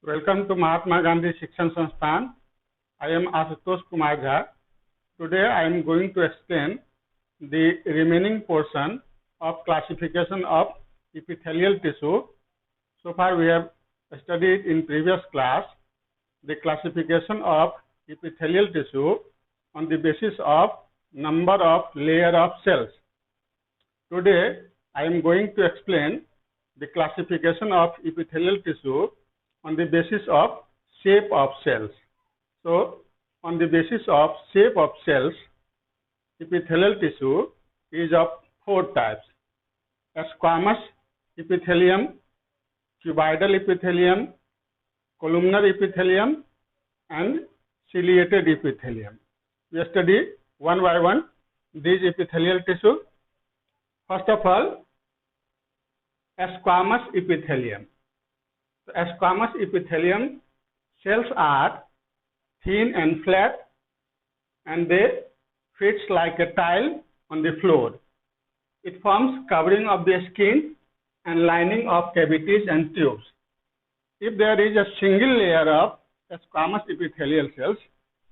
Welcome to Mahatma Gandhi Shikshan Sansthan. I am Ashutosh Kumar Jha. Today I am going to explain the remaining portion of classification of epithelial tissue. So far we have studied in previous class the classification of epithelial tissue on the basis of number of layer of cells. Today I am going to explain the classification of epithelial tissue on the basis of shape of cells. So, on the basis of shape of cells, epithelial tissue is of four types: squamous epithelium, cuboidal epithelium, columnar epithelium, and ciliated epithelium. We study one by one these epithelial tissue. First of all, squamous epithelium. The squamous epithelium cells are thin and flat, and they fit like a tile on the floor. It forms covering of the skin and lining of cavities and tubes. If there is a single layer of squamous epithelial cells,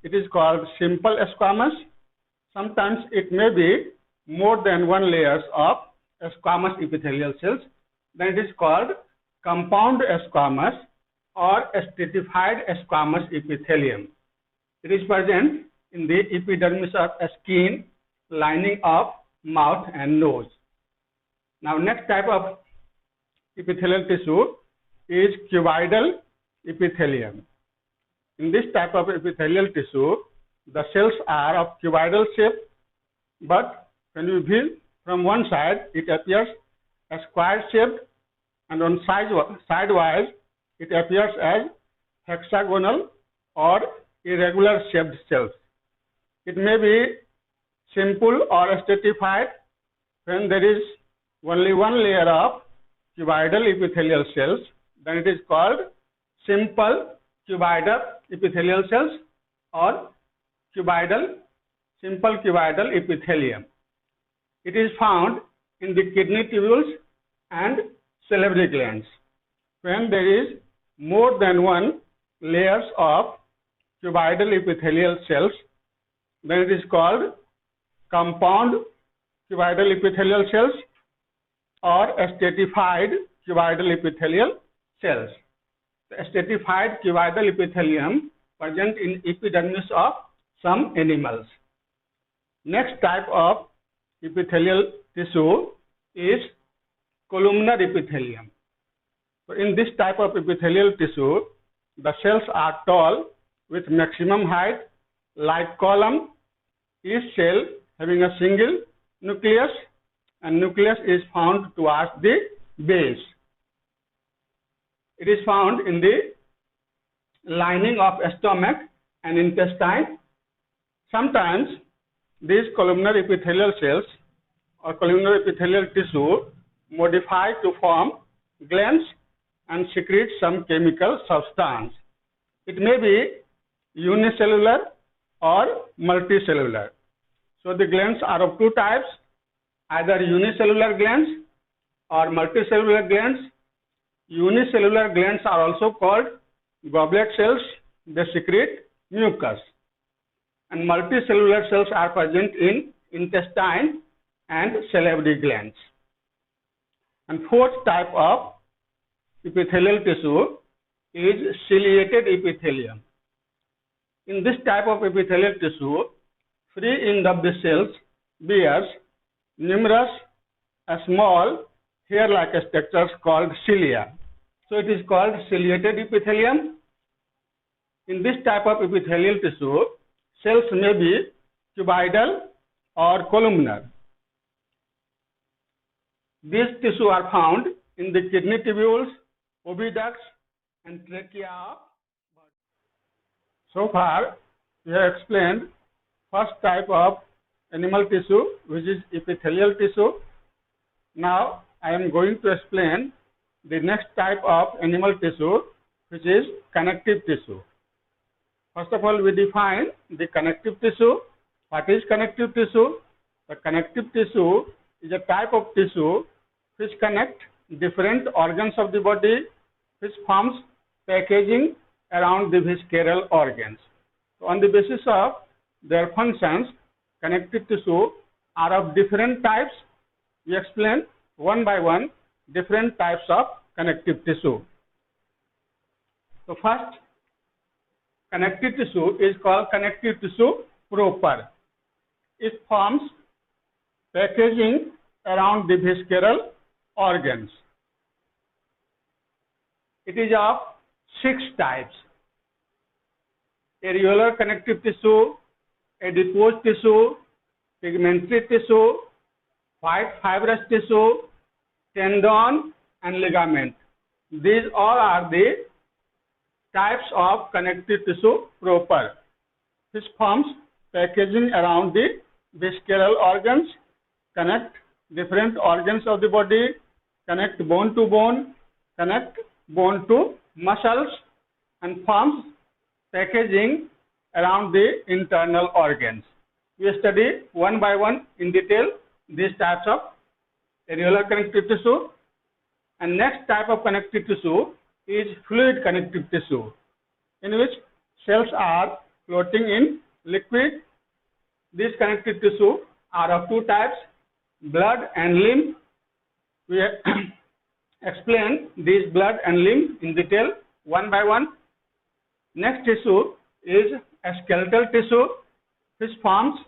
it is called simple squamous. Sometimes it may be more than one layers of squamous epithelial cells. Then it is called compound squamous or stratified squamous epithelium. It is present in the epidermis of skin, lining of mouth and nose. Now, next type of epithelial tissue is cuboidal epithelium. In this type of epithelial tissue, the cells are of cuboidal shape, but when you view from one side, it appears a square shaped, and on sidewise it appears as hexagonal or irregular shaped cells. It may be simple or stratified. When there is only one layer of cuboidal epithelial cells, then it is called simple cuboidal epithelial cells or simple cuboidal epithelium. It is found in the kidney tubules and salivary glands. When there is more than one layers of cuboidal epithelial cells, then it is called compound cuboidal epithelial cells or stratified cuboidal epithelial cells. The stratified cuboidal epithelium present in epidermis of some animals. Next type of epithelial tissue is columnar epithelium. So in this type of epithelial tissue, the cells are tall with maximum height like column, each cell having a single nucleus, and nucleus is found towards the base. It is found in the lining of stomach and intestine. Sometimes these columnar epithelial cells or columnar epithelial tissue modify to form glands and secrete some chemical substance. It may be unicellular or multicellular. So the glands are of two types, either unicellular glands or multicellular glands. Unicellular glands are also called goblet cells. They secrete mucus. And multicellular cells are present in intestine and salivary glands. And fourth type of epithelial tissue is ciliated epithelium. In this type of epithelial tissue, free end of the cells bears numerous small hair-like structures called cilia. So it is called ciliated epithelium. In this type of epithelial tissue, cells may be cuboidal or columnar. These tissues are found in the kidney tubules, oviducts, and trachea of birds. So far, we have explained first type of animal tissue, which is epithelial tissue. Now, I am going to explain the next type of animal tissue, which is connective tissue. First of all, we define the connective tissue. What is connective tissue? The connective tissue is a type of tissue which connect different organs of the body, which forms packaging around the visceral organs. So on the basis of their functions, connective tissue are of different types. We explain one by one different types of connective tissue. So first, connective tissue is called connective tissue proper. It forms packaging around the visceral organs. It is of 6 types: areolar connective tissue, adipose tissue, pigmentary tissue, white fibrous tissue, tendon, and ligament. These all are the types of connective tissue proper, which forms packaging around the visceral organs, connect different organs of the body, connect bone to bone, connect bone to muscles, and forms packaging around the internal organs. We study one by one in detail these types of areolar connective tissue. And next type of connective tissue is fluid connective tissue, in which cells are floating in liquid. These connective tissue are of 2 types: blood and lymph. We explain these blood and lymph in detail one by one. Next tissue is a skeletal tissue, which forms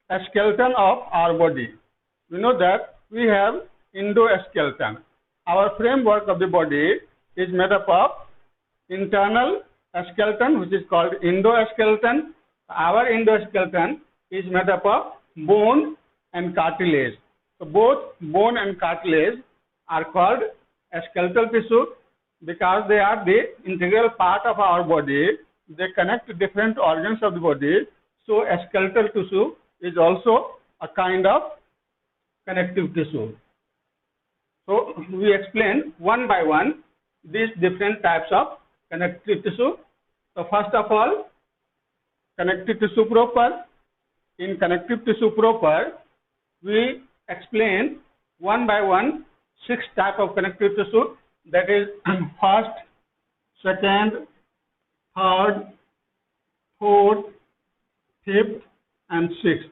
a skeleton of our body. We know that we have endoskeleton. Our framework of the body is made up of internal skeleton, which is called endoskeleton. Our endoskeleton is made up of bone and cartilage. So both bone and cartilage are called a skeletal tissue because they are the integral part of our body. They connect different organs of the body. So a skeletal tissue is also a kind of connective tissue. So we explain one by one these different types of connective tissue. So first of all, connective tissue proper. In connective tissue proper, we explain one by one 6 types of connective tissue, that is first, second, third, fourth, fifth, and sixth.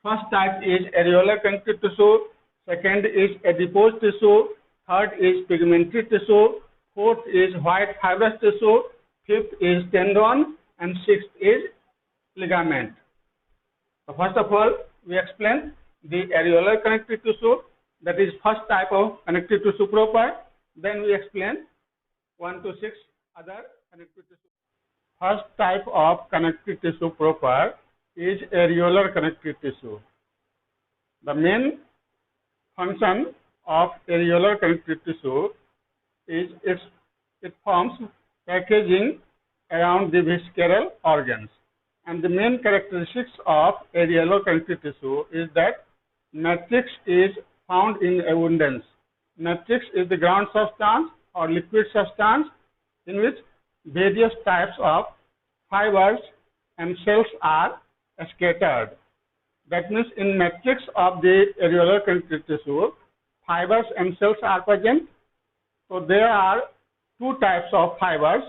First type is areolar connective tissue, second is adipose tissue, third is pigmentary tissue, fourth is white fibrous tissue, fifth is tendon, and sixth is ligament. So first of all, we explain the areolar connective tissue, that is first type of connective tissue proper. Then we explain 1 to 6 other connective tissue. First type of connective tissue proper is areolar connective tissue. The main function of areolar connective tissue is it forms packaging around the visceral organs. And the main characteristics of areolar connective tissue is that matrix is found in abundance. Matrix is the ground substance or liquid substance in which various types of fibers and cells are scattered. That means in matrix of the areolar connective tissue, fibers and cells are present. So there are 2 types of fibers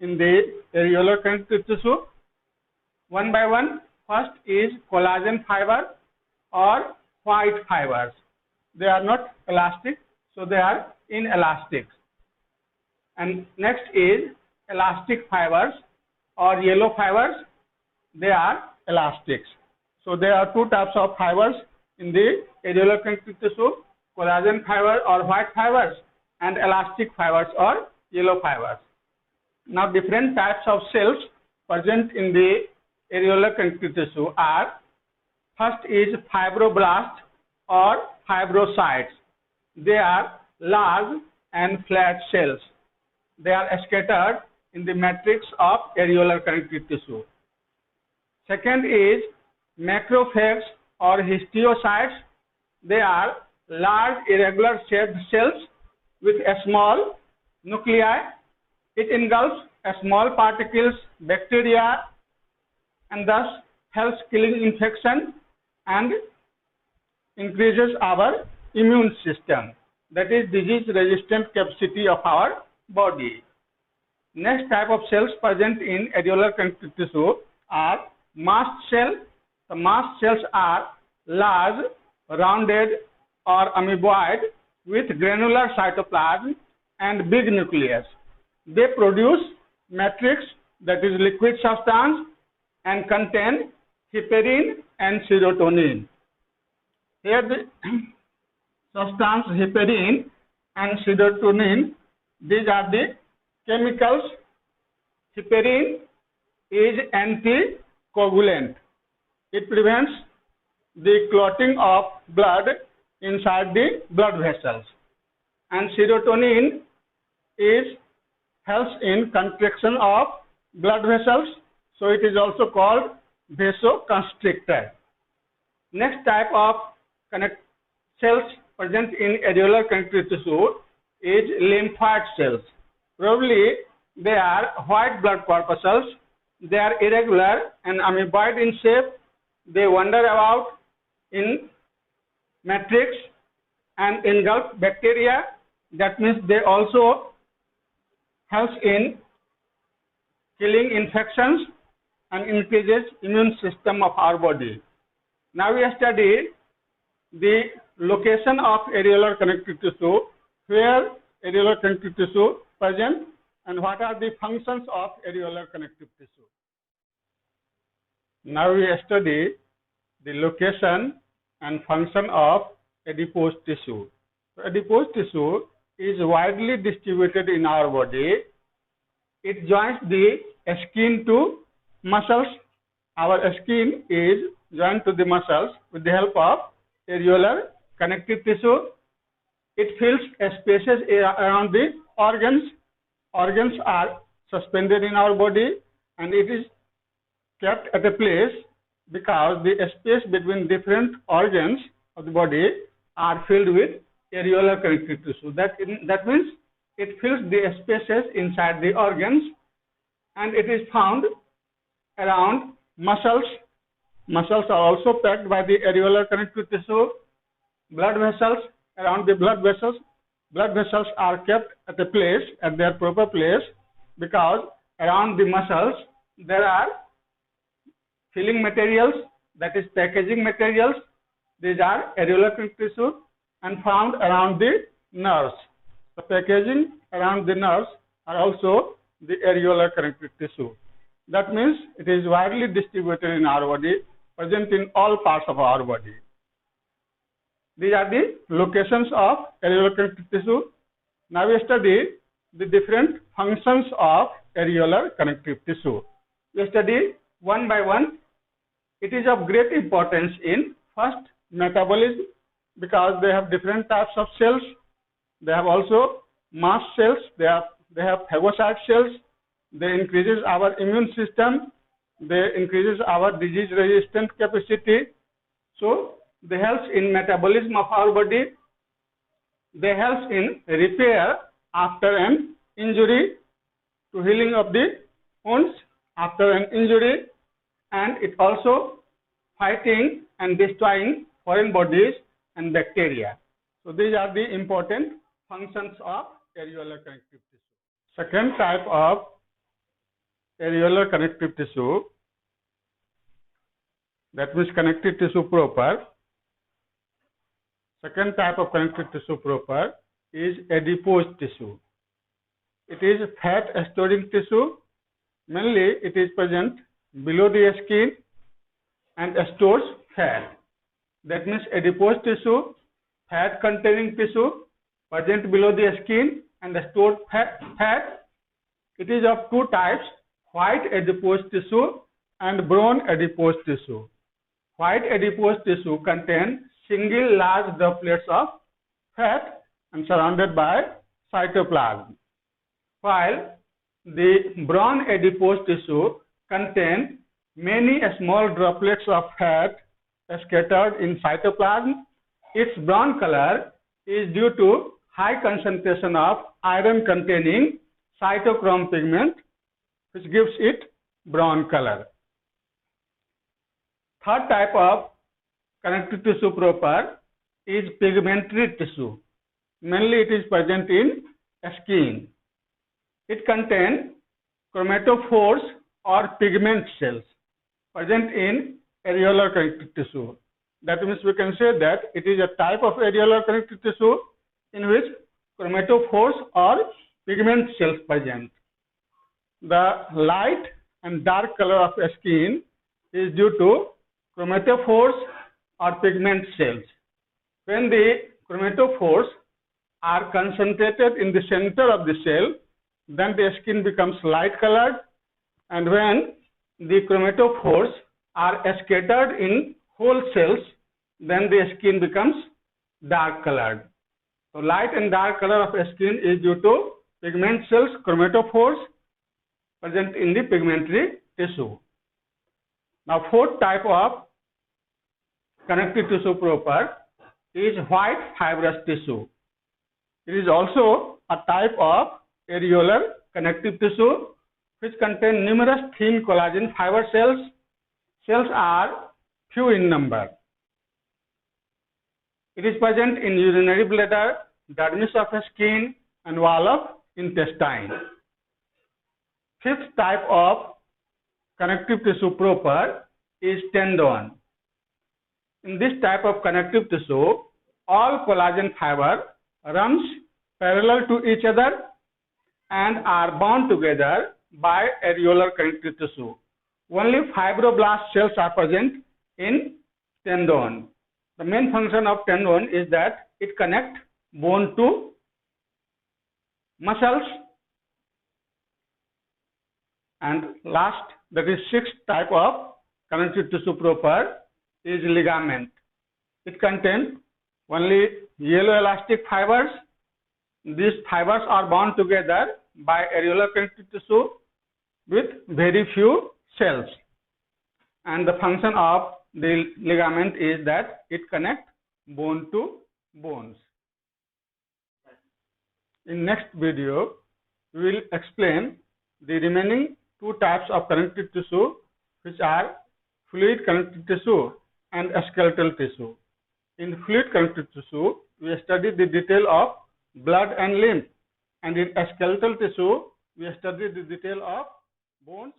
in the areolar connective tissue. One by one. First is collagen fiber or white fibers. They are not elastic, so they are inelastic. And next is elastic fibers or yellow fibers. They are elastics. So there are 2 types of fibers in the areolar connective tissue: collagen fiber or white fibers and elastic fibers or yellow fibers. Now different types of cells present in the areolar connective tissue are: first is fibroblast or fibrocytes. They are large and flat cells. They are scattered in the matrix of areolar connective tissue. Second is macrophages or histiocytes. They are large irregular shaped cells with a small nuclei. It engulfs small particles, bacteria, and thus helps killing infection and increases our immune system, that is disease resistant capacity of our body. Next type of cells present in areolar connective tissue are mast cell. The mast cells are large, rounded or amoeboid with granular cytoplasm and big nucleus. They produce matrix, that is liquid substance, and contain heparin and serotonin. Here the substance heparin and serotonin, these are the chemicals. Heparin is anticoagulant. It prevents the clotting of blood inside the blood vessels. And serotonin helps in contraction of blood vessels, so it is also called vasoconstrictor. Next type of cells present in areolar connective tissue is lymphoid cells. Probably they are white blood corpuscles. They are irregular and amoeboid in shape. They wander about in matrix and engulf bacteria. That means they also helps in killing infections and increases immune system of our body. Now we study the location of areolar connective tissue, where areolar connective tissue present, and what are the functions of areolar connective tissue. Now we study the location and function of adipose tissue. So adipose tissue is widely distributed in our body. It joins the skin to muscles. Our skin is joined to the muscles with the help of areolar connective tissue. It fills spaces around the organs. Organs are suspended in our body, and it is kept at a place because the space between different organs of the body are filled with areolar connective tissue. That means it fills the spaces inside the organs, and it is found around muscles. Muscles are also packed by the areolar connective tissue. Blood vessels, around the blood vessels. Blood vessels are kept at a place, at their proper place, because around the muscles there are filling materials, that is packaging materials. These are areolar connective tissue, and found around the nerves. The packaging around the nerves are also the areolar connective tissue. That means it is widely distributed in our body, present in all parts of our body. These are the locations of areolar connective tissue. Now we study the different functions of areolar connective tissue. We study one by one. It is of great importance in first metabolism, because they have different types of cells. They have also mast cells. They have phagocyte cells. They increases our immune system. They increases our disease resistant capacity. So they help in metabolism of our body. They help in repair after an injury, to healing of the wounds after an injury, and it also fighting and destroying foreign bodies and bacteria. So these are the important functions of areolar connective tissue. Second type of areolar connective tissue, that means connective tissue proper. Second type of connective tissue proper is adipose tissue. It is fat storing tissue. Mainly it is present below the skin and stores fat. That means adipose tissue, fat containing tissue, present below the skin and stored fat. It is of two types, white adipose tissue and brown adipose tissue. White adipose tissue contains single large droplets of fat and surrounded by cytoplasm, while the brown adipose tissue contains many small droplets of fat scattered in cytoplasm. Its brown color is due to high concentration of iron containing cytochrome pigment, which gives it brown color. Third type of connective tissue proper is pigmentary tissue. Mainly it is present in skin. It contains chromatophores or pigment cells present in areolar connective tissue. That means we can say that it is a type of areolar connective tissue in which chromatophores or pigment cells present. The light and dark color of skin is due to chromatophores or pigment cells. When the chromatophores are concentrated in the center of the cell, then the skin becomes light colored, and when the chromatophores are scattered in whole cells, then the skin becomes dark colored. So light and dark color of skin is due to pigment cells, chromatophores present in the pigmentary tissue. Now, fourth type of connective tissue proper is white fibrous tissue. It is also a type of areolar connective tissue which contain numerous thin collagen fiber cells. Cells are few in number. It is present in urinary bladder, dermis of skin, and wall of intestine. Fifth type of connective tissue proper is tendon. In this type of connective tissue, all collagen fiber runs parallel to each other and are bound together by areolar connective tissue. Only fibroblast cells are present in tendon. The main function of tendon is that it connects bone to muscles. And last, that is sixth type of connective tissue proper is ligament. It contains only yellow elastic fibers. These fibers are bound together by areolar connective tissue with very few cells. And the function of the ligament is that it connects bone to bones. In next video, we will explain the remaining two types of connective tissue, which are fluid connective tissue and skeletal tissue. In fluid connective tissue, we study the detail of blood and lymph, and in skeletal tissue, we study the detail of bones